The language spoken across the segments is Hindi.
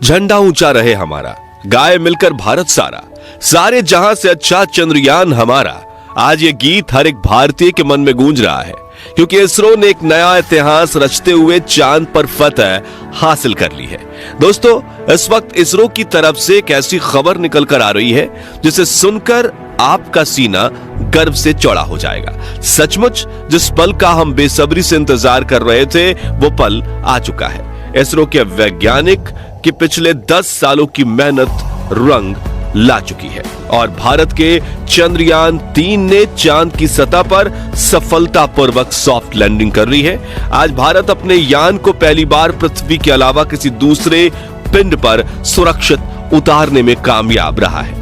झंडा ऊंचा रहे हमारा, गाए मिलकर भारत सारा, सारे जहां से अच्छा चंद्रयान हमारा। आज ये गीत हर एक भारतीय के मन में गूंज रहा है, क्योंकि इसरो ने एक नया इतिहास रचते हुए चांद पर फतह हासिल कर ली है। दोस्तों, इस वक्त इसरो की तरफ से एक ऐसी खबर निकल कर आ रही है जिसे सुनकर आपका सीना गर्व से चौड़ा हो जाएगा। सचमुच जिस पल का हम बेसब्री से इंतजार कर रहे थे, वो पल आ चुका है। इसरो के वैज्ञानिक की पिछले 10 सालों की मेहनत रंग ला चुकी है और भारत के चंद्रयान 3 ने चांद की सतह पर सफलतापूर्वक सॉफ्ट लैंडिंग कर ली है। आज भारत अपने यान को पहली बार पृथ्वी के अलावा किसी दूसरे पिंड पर सुरक्षित उतारने में कामयाब रहा है।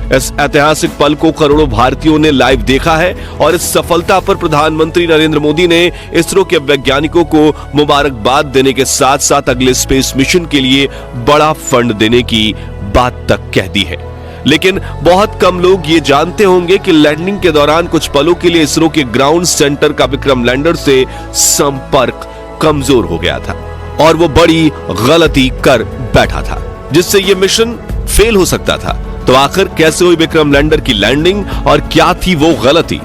इस ऐतिहासिक पल को करोड़ों भारतीयों ने लाइव देखा है और इस सफलता पर प्रधानमंत्री नरेंद्र मोदी ने इसरो के वैज्ञानिकों को मुबारकबाद देने के साथ साथ अगले स्पेस मिशन के लिए बड़ा फंड देने की बात तक कह दी है। लेकिन बहुत कम लोग ये जानते होंगे कि लैंडिंग के दौरान कुछ पलों के लिए इसरो के ग्राउंड सेंटर का विक्रम लैंडर से संपर्क कमजोर हो गया था और वो बड़ी गलती कर बैठा था, जिससे ये मिशन फेल हो सकता था। तो आखिर कैसे हुई विक्रम लैंडर की लैंडिंग और क्या थी वो गलती,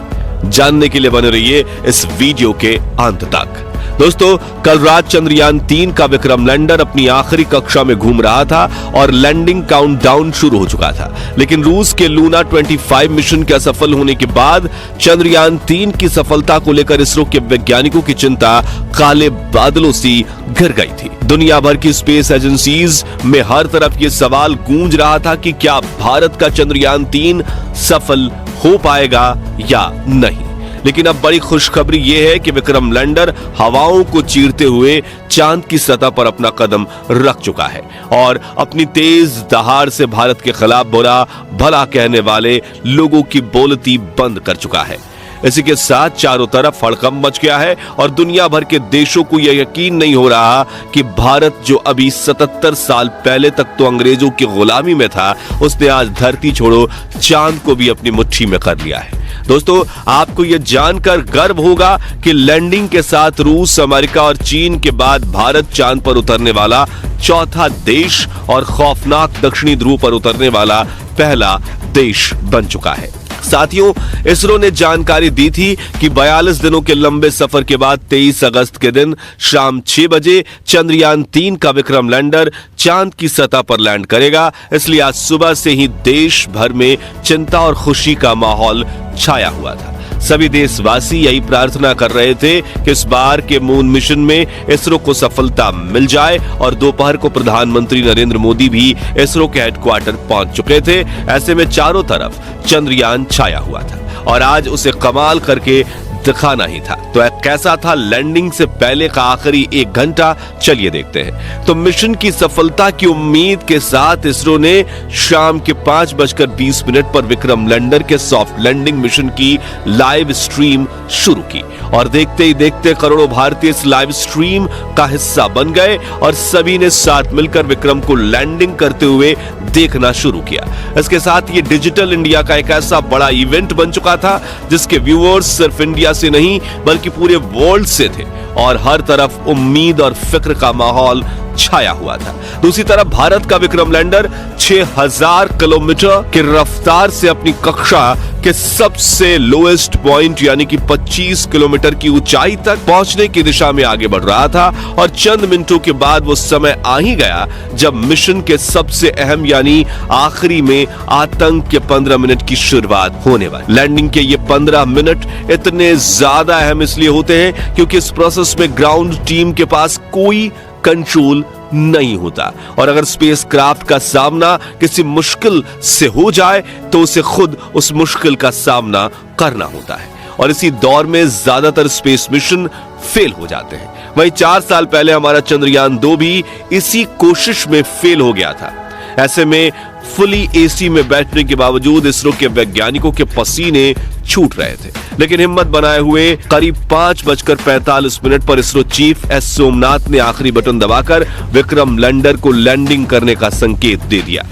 जानने के लिए बने रहिए इस वीडियो के अंत तक। दोस्तों, कल रात चंद्रयान 3 का विक्रम लैंडर अपनी आखिरी कक्षा में घूम रहा था और लैंडिंग काउंटडाउन शुरू हो चुका था। लेकिन रूस के लूना 25 मिशन के असफल होने के बाद चंद्रयान 3 की सफलता को लेकर इसरो के वैज्ञानिकों की चिंता काले बादलों सी घिर गई थी। दुनिया भर की स्पेस एजेंसीज में हर तरफ ये सवाल गूंज रहा था कि क्या भारत का चंद्रयान 3 सफल हो पाएगा या नहीं। लेकिन अब बड़ी खुशखबरी यह है कि विक्रम लैंडर हवाओं को चीरते हुए चांद की सतह पर अपना कदम रख चुका है और अपनी तेज दहाड़ से भारत के खिलाफ बुरा भला कहने वाले लोगों की बोलती बंद कर चुका है। इसी के साथ चारों तरफ हड़कंप मच गया है और दुनिया भर के देशों को यह यकीन नहीं हो रहा कि भारत, जो अभी 77 साल पहले तक तो अंग्रेजों की गुलामी में था, उसने आज धरती छोड़ो चांद को भी अपनी मुट्ठी में कर लिया है। दोस्तों, आपको यह जानकर गर्व होगा कि लैंडिंग के साथ रूस, अमेरिका और चीन के बाद भारत चांद पर उतरने वाला चौथा देश और खौफनाक दक्षिणी ध्रुव पर उतरने वाला पहला देश बन चुका है। साथियों, इसरो ने जानकारी दी थी कि 42 दिनों के लंबे सफर के बाद 23 अगस्त के दिन शाम 6 बजे चंद्रयान 3 का विक्रम लैंडर चांद की सतह पर लैंड करेगा। इसलिए आज सुबह से ही देश भर में चिंता और खुशी का माहौल छाया हुआ था। सभी देशवासी यही प्रार्थना कर रहे थे कि इस बार के मून मिशन में इसरो को सफलता मिल जाए और दोपहर को प्रधानमंत्री नरेंद्र मोदी भी इसरो के हेडक्वार्टर पहुंच चुके थे। ऐसे में चारों तरफ चंद्रयान छाया हुआ था और आज उसे कमाल करके दिखाना ही था। तो कैसा था लैंडिंग से पहले का आखिरी 1 घंटा, चलिए देखते हैं। तो मिशन की सफलता की उम्मीद के साथ इसरो ने शाम के 5:20 पर विक्रम लैंडर के सॉफ्ट लैंडिंग मिशन की लाइव स्ट्रीम शुरू की और देखते ही देखते करोड़ों भारतीय इस लाइव स्ट्रीम का हिस्सा बन गए और सभी ने साथ मिलकर विक्रम को लैंडिंग करते हुए देखना शुरू किया। इसके साथ ये डिजिटल इंडिया का एक ऐसा बड़ा इवेंट बन चुका था जिसके व्यूअर्स सिर्फ इंडिया से नहीं बल्कि पूरे वर्ल्ड से थे और हर तरफ उम्मीद और फिक्र का माहौल छाया हुआ था। दूसरी तरफ भारत का विक्रम लैंडर 6000 किलोमीटर की रफ्तार से अपनी कक्षा के सबसे लोएस्ट पॉइंट यानी कि 25 किलोमीटर की ऊंचाई तक पहुंचने की दिशा में आगे बढ़ रहा था और चंद मिनटों के बाद वो समय आ ही गया जब मिशन के सबसे अहम यानी आखिरी में आतंक के 15 मिनट की शुरुआत होने वाली। लैंडिंग के ये 15 मिनट इतने ज्यादा अहम इसलिए होते हैं क्योंकि इस प्रोसेस में ग्राउंड टीम के पास कोई कंट्रोल नहीं होता और अगर स्पेसक्राफ्ट का सामना किसी मुश्किल से हो जाए तो उसे खुद उस मुश्किल का सामना करना होता है और इसी दौर में ज्यादातर स्पेस मिशन फेल हो जाते हैं। वहीं 4 साल पहले हमारा चंद्रयान 2 भी इसी कोशिश में फेल हो गया था। ऐसे में फुली एसी में बैठने के बावजूद इसरो के वैज्ञानिकों के पसीने छूट रहे थे, लेकिन हिम्मत बनाए हुए करीब 5:45 पर इसरो चीफ एस सोमनाथ ने आखिरी बटन दबाकर विक्रम लैंडर को लैंडिंग करने का संकेत दे दिया।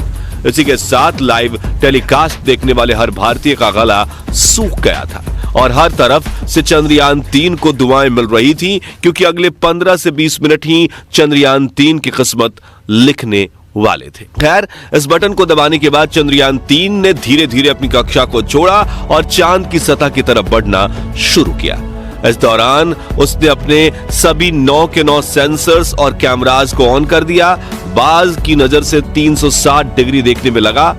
इसी के साथ लाइव टेलीकास्ट देखने वाले हर भारतीय का गला सूख गया था और हर तरफ से चंद्रयान 3 को दुआएं मिल रही थी क्योंकि अगले 15 से 20 मिनट ही चंद्रयान 3 की किस्मत लिखने वाले थे। खैर, इस बटन को दबाने के बाद चंद्रयान 3 ने धीरे धीरे अपनी कक्षा को छोड़ा और चांद की सतह की तरफ बढ़ना शुरू किया। इस दौरान उसने अपने सभी 9 के 9 सेंसर्स और कैमरास को ऑन कर दिया। बाज की नजर से 360 डिग्री देखने में लगा।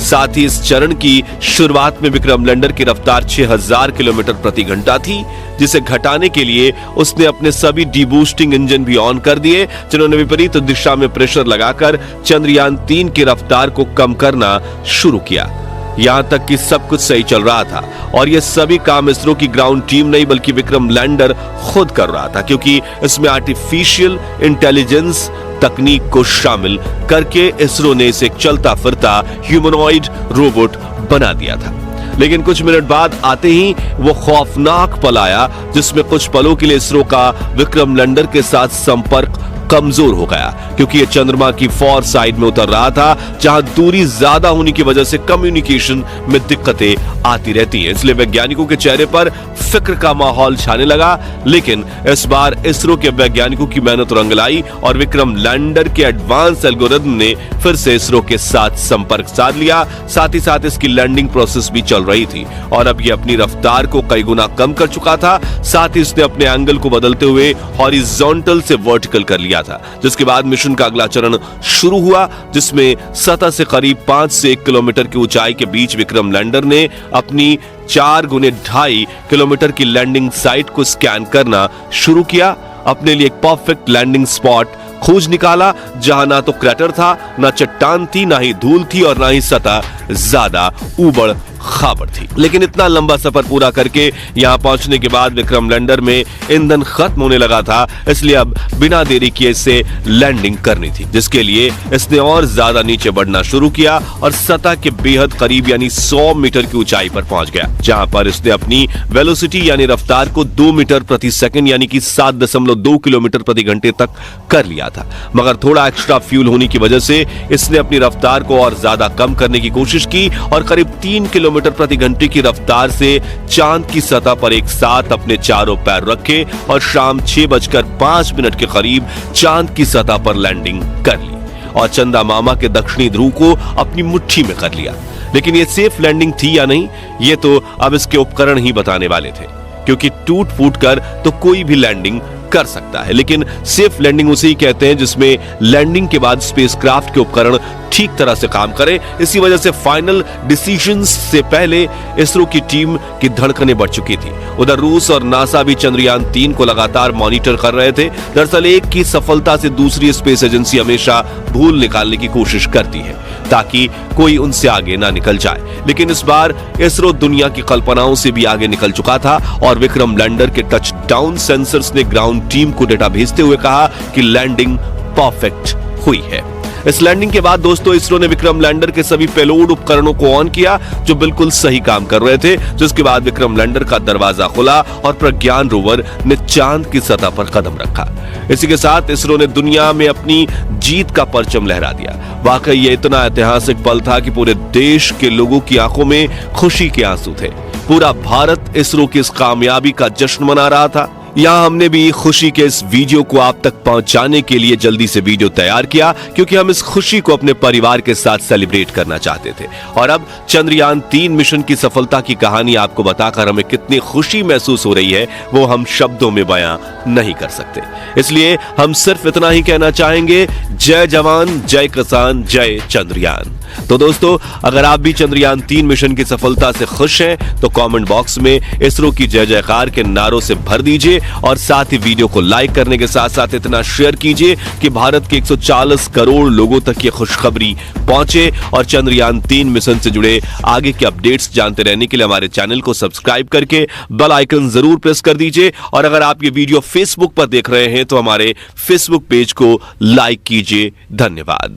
साथ ही इस चरण की शुरुआत में विक्रम लैंडर की रफ्तार 6000 किलोमीटर प्रति घंटा थी, जिसे घटाने के लिए उसने अपने सभी डीबूस्टिंग इंजन भी ऑन कर दिए, जिन्होंने विपरीत दिशा में प्रेशर लगाकर चंद्रयान 3 की रफ्तार को कम करना शुरू किया। यहां तक कि सब कुछ सही चल रहा था और यह सभी काम इसरो की ग्राउंड टीम नहीं बल्कि विक्रम लैंडर खुद कर रहा था, क्योंकि इसमें आर्टिफिशियल इंटेलिजेंस तकनीक को शामिल करके इसरो ने इसे एक चलता फिरता ह्यूमनॉइड रोबोट बना दिया था। लेकिन कुछ मिनट बाद आते ही वो खौफनाक पल आया, जिसमें कुछ पलों के लिए इसरो का विक्रम लैंडर के साथ संपर्क कमजोर हो गया, क्योंकि ये चंद्रमा की फॉर साइड में उतर रहा था, जहां दूरी ज्यादा होने की वजह से कम्युनिकेशन में दिक्कतें आती रहती हैं। इसलिए वैज्ञानिकों के चेहरे पर फिक्र का माहौल छाने लगा। लेकिन इस बार इसरो के वैज्ञानिकों की मेहनत रंग लाई और विक्रम लैंडर के एडवांस एल्गोरिथम ने फिर से इसरो के साथ संपर्क साध लिया। साथ ही साथ इसकी लैंडिंग प्रोसेस भी चल रही थी और अब ये अपनी रफ्तार को कई गुना कम कर चुका था। साथ ही इसने अपने एंगल को बदलते हुए हॉरिजॉन्टल से वर्टिकल कर लिया था, जिसके बाद मिशन का अगला चरण शुरू हुआ, जिसमें सतह से करीब 5 से 1 किलोमीटर की ऊंचाई के बीच विक्रम लैंडर ने अपनी 4 गुने 2.5 किलोमीटर की लैंडिंग साइट को स्कैन करना शुरू किया। अपने लिए एक परफेक्ट लैंडिंग स्पॉट खोज निकाला, जहां ना तो क्रैटर था, ना चट्टान थी, ना ही धूल थी और ना ही सतह ज्यादा ऊबड़ खाबड़ थी। लेकिन इतना लंबा सफर पूरा करके यहां पहुंचने के बाद विक्रम लैंडर में ईंधन खत्म होने लगा था, इसलिए अब बिना देरी किए इसे लैंडिंग करनी थी, जिसके लिए इसने और ज्यादा नीचे बढ़ना शुरू किया और सतह के बेहद करीब यानी 100 मीटर की ऊंचाई पर पहुंच गया, जहां पर इसने अपनी वेलोसिटी यानी रफ्तार को 2 मीटर प्रति सेकंड यानी कि 7.2 किलोमीटर प्रति घंटे तक कर लिया था। मगर थोड़ा एक्स्ट्रा फ्यूल होने की वजह से इसने अपनी रफ्तार को और ज्यादा कम करने की कोशिश की और करीब 3 किलोमीटर प्रति घंटे की रफ्तार से चांद की सतह पर एक साथ अपने चारों पैर रखे और शाम 6:05 के करीब चांद की सतह पर लैंडिंग कर ली और चंदा मामा के दक्षिणी ध्रुव को अपनी मुट्ठी में कर लिया। लेकिन ये सेफ लैंडिंग थी या नहीं, ये तो अब इसके उपकरण ही बताने वाले थे, क्योंकि टूट फूट कर तो कोई भी लैंडिंग कर सकता है, लेकिन सेफ लैंडिंग उसे ही कहते हैं जिसमें लैंडिंग के बाद स्पेसक्राफ्ट के उपकरण ठीक तरह से काम करें। इसी वजह से फाइनल डिसीजंस से पहले इसरो की टीम की धड़कनें बढ़ चुकी थी। उधर रूस और नासा भी चंद्रयान 3 को लगातार मॉनिटर कर रहे थे। दरअसल एक की सफलता से दूसरी स्पेस एजेंसी हमेशा भूल निकालने की कोशिश करती है ताकि कोई उनसे आगे ना निकल जाए, लेकिन इस बार इसरो दुनिया की कल्पनाओं से भी आगे निकल चुका था और विक्रम लैंडर के टच डाउन सेंसर्स ने ग्राउंड टीम को डेटा भेजते हुए कहा कि लैंडिंग परफेक्ट हुई है। इस लैंडिंग के बाद दोस्तों इसरो ने विक्रम लैंडर के सभी पेलोड उपकरणों को ऑन किया जो बिल्कुल सही काम कर रहे थे, जिसके बाद विक्रम लैंडर का दरवाजा खुला और प्रज्ञान रोवर ने चांद की सतह पर कदम रखा। इसी के साथ इसरो ने दुनिया में अपनी जीत का परचम लहरा दिया। वाकई ये इतना ऐतिहासिक पल था कि पूरे देश के लोगों की आंखों में खुशी के आंसू थे। पूरा भारत इसरो की इस कामयाबी का जश्न मना रहा था। यहाँ हमने भी खुशी के इस वीडियो को आप तक पहुंचाने के लिए जल्दी से वीडियो तैयार किया, क्योंकि हम इस खुशी को अपने परिवार के साथ सेलिब्रेट करना चाहते थे। और अब चंद्रयान 3 मिशन की सफलता की कहानी आपको बताकर हमें कितनी खुशी महसूस हो रही है वो हम शब्दों में बयां नहीं कर सकते। इसलिए हम सिर्फ इतना ही कहना चाहेंगे, जय जवान, जय किसान, जय चंद्रयान। तो दोस्तों, अगर आप भी चंद्रयान 3 मिशन की सफलता से खुश हैं तो कमेंट बॉक्स में इसरो की जय जयकार के नारों से भर दीजिए और साथ ही वीडियो को लाइक करने के साथ साथ इतना शेयर कीजिए कि भारत के 140 करोड़ लोगों तक ये खुशखबरी पहुंचे। और चंद्रयान 3 मिशन से जुड़े आगे के अपडेट्स जानते रहने के लिए हमारे चैनल को सब्सक्राइब करके बेल आइकन जरूर प्रेस कर दीजिए। और अगर आप ये वीडियो फेसबुक पर देख रहे हैं तो हमारे फेसबुक पेज को लाइक कीजिए। धन्यवाद।